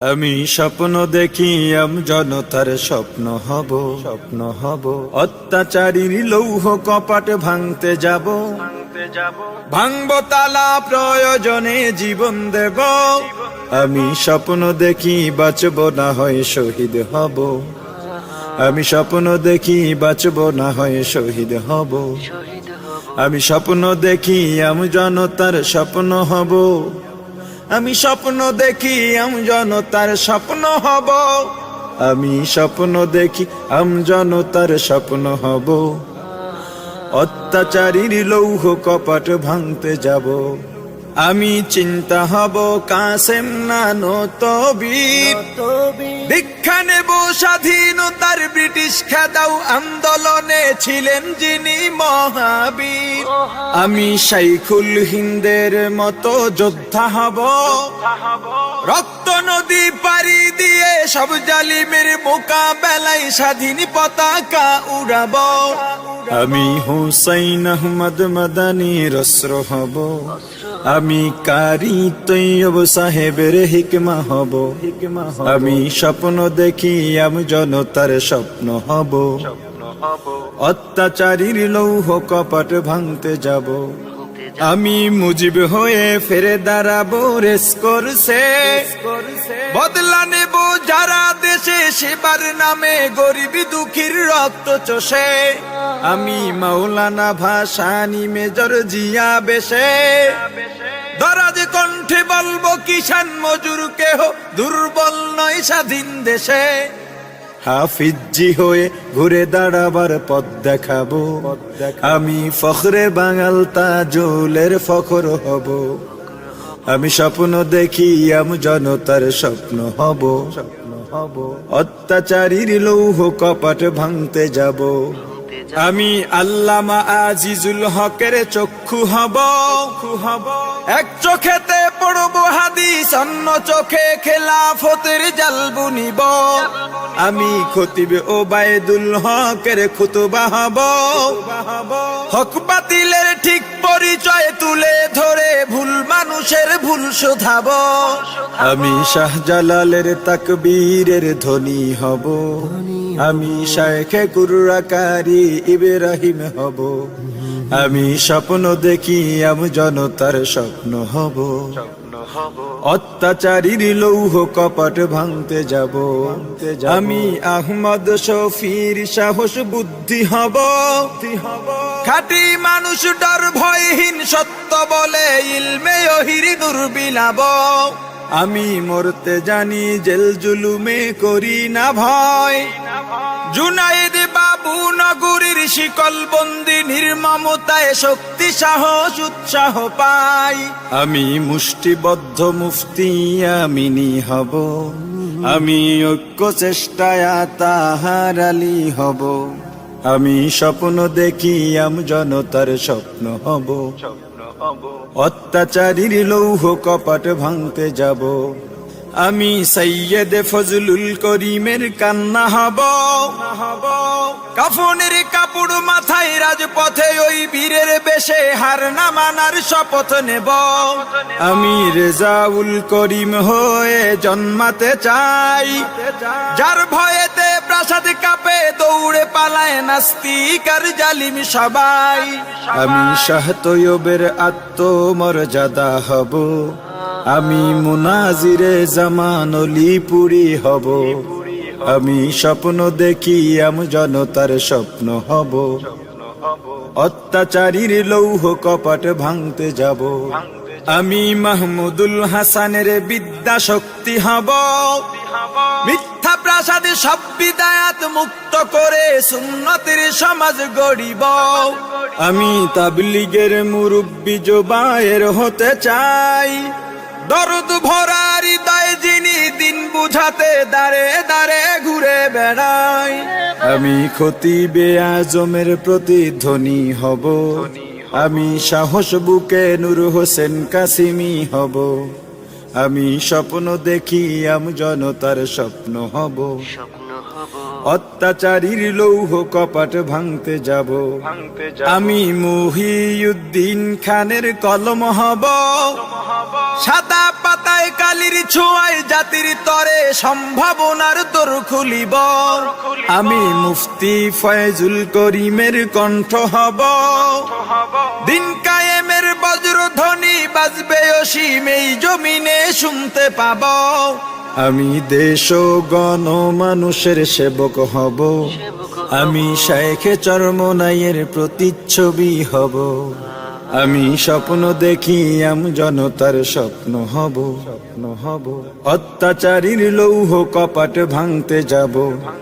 আমি স্বপ্ন দেখি জনতার স্বপ্ন হব অত্যাচারীর লৌহ কপাট ভাঙতে যাব ভাঙব তালা প্রয়োজনে জীবন দেব আমি স্বপ্ন দেখি বাঁচব না হয় শহীদ হব আমি স্বপ্ন দেখি বাঁচব না হয় শহীদ হব আমি স্বপ্ন দেখি জনতার স্বপ্ন হব আমি স্বপ্ন দেখি জনতার স্বপ্ন হব আমি স্বপ্ন দেখি জনতার স্বপ্ন হব অত্যাচারীর লৌহ কপাট ভাঙতে যাব আমি চিন্তা হব কাসেম নানত বীর দীক্ষা নেব স্বাধীনতার ব্রিটিশ খেদাও আন্দোলনে ছিলেন যিনি মহাবীর আমি শাইখুল হিন্দের মতো যোদ্ধা হব রক্ত নদী পাড়ি দিয়ে সব জালিমের মোকাবেলায় স্বাধীন পতাকা উড়াব আমি হুসাইন আহমদ মাদানির অস্ত্র হব আমি কারি তৈয়ব সাহেবের হিকমা হব আমি স্বপ্ন দেখি জনতার স্বপ্ন হব অত্যাচারীর লৌহ কপাট ভাঙতে যাব আমি মুজিব হয়ে ফিরে দাঁড়াবো রেস করছে বদলা নেব যারা দেশে সেবার নামে গরিবী দুঃখীর রক্ত চষে আমি মাওলানা ভাসানী মেজর জিয়া বেশে দরাজ কণ্ঠে বলবো কিষান মজুর কেহ দুর্বল নয় স্বাধীন দেশে হাফিজি হয়ে ঘুরে দাঁড়াবার পথ দেখাবো আমি ফখরে বাঙাল তাজুলের ফখর হব আমি স্বপ্ন দেখি জনতার স্বপ্ন হব অত্যাচারীর লৌহ কপাট ভাঙতে যাব আমি আল্লামা আজিজুল হকের চক্ষু হব এক চোখেতে পড়ব হাদিস অন্য চোখে খেলাফতের জাল বুনিব আমি খতিব ওবায়দুল হকের খুতবা হব হক বাতিলের ঠিক পরিচয় তুলে ধরে ভুল মানুষের ভুল শোধাব আমি শাহজালালের তাকবীরের ধ্বনি হব আমি শায়েখে কুররাকারী ইব্রাহিম হব আমি স্বপ্ন দেখি জনতার স্বপ্ন হব অত্যাচারীর লৌহ কপাট ভাঙতে যাব আমি আহমদ শফির সাহস বুদ্ধি হব খাঁটি মানুষ ডর ভয়হীন সত্য বলে ইলমে ওহির নূর বিলাব আমি মরতে জানি জেল জুলুমে করি না ভয় জুনাইদ বাবু নগরীর শিকল বন্দি নির্মমতায় শক্তি সাহস উৎসাহ পাই আমি মুষ্টিবদ্ধ মুফতি আমিনী হব আমি ঐক্য চেষ্টায় তাহার আলী হব আমি স্বপ্ন দেখি জনতার স্বপ্ন হব অত্যাচারীর লৌহ কপাট ভাঙতে যাব আমি সৈয়দ ফজলুল করিমের কান্না হব কাফনের কাপড় মাথায় রাজপথে ওই বীরের বেশে হার না মানার শপথ নেব আমি রেজাউল করিম হয়ে জন্মাতে চাই যার ভয়েতে প্রাসাদ কাঁপে দৌড়ে পালায় নাস্তিক আর জালিম সবাই আমি শাহ তৈয়বের আত্মমর্যাদা হব আমি মুনাজিরে জামান অলিপুরি হব আমি স্বপ্ন দেখি জনতার স্বপ্ন হব অত্যাচারীর লৌহ কপাট ভাঙতে যাব আমি মাহমুদুল হাসানের বিদ্যা শক্তি হব মিথ্যা প্রাসাদে সব বিদায়াত মুক্ত করে সুন্নতের সমাজ গড়িব আমি তাবলীগের মুরব্বি জোবায়ের হতে চাই দরদ ভরা হৃদয় যিনি দিন বুঝাতে দাঁড়ে দাঁড়ে ঘুরে বেড়ায় আমি খতিবে আজমের প্রতিধ্বনি হব আমি সাহস বুকে নূর হোসেন কাসিমি হব আমি স্বপ্ন দেখি জনতার স্বপ্ন হব অত্যাচারীর লৌহ কপাট ভাঙতে যাব আমি মহিউদ্দিন খানের কলম হব সাদা পাতা পায় কালির ছোঁয়ায় জাতির তরে সম্ভাবনার দোর খুলিব। আমি মুফতি ফয়জুল করিমের কণ্ঠ হব। দিন কায়েমের বজ্রধ্বনি বাজবে অসীম এই জমিনে শুনতে পাব। আমি দেশ ও গণ মানুষের সেবক হব। আমি শায়েখে চরমনাইয়ের প্রতিচ্ছবি হব। আমি স্বপ্ন দেখি জনতার স্বপ্ন হব। অত্যাচারীর লৌহ কপাট ভাঙতে যাব।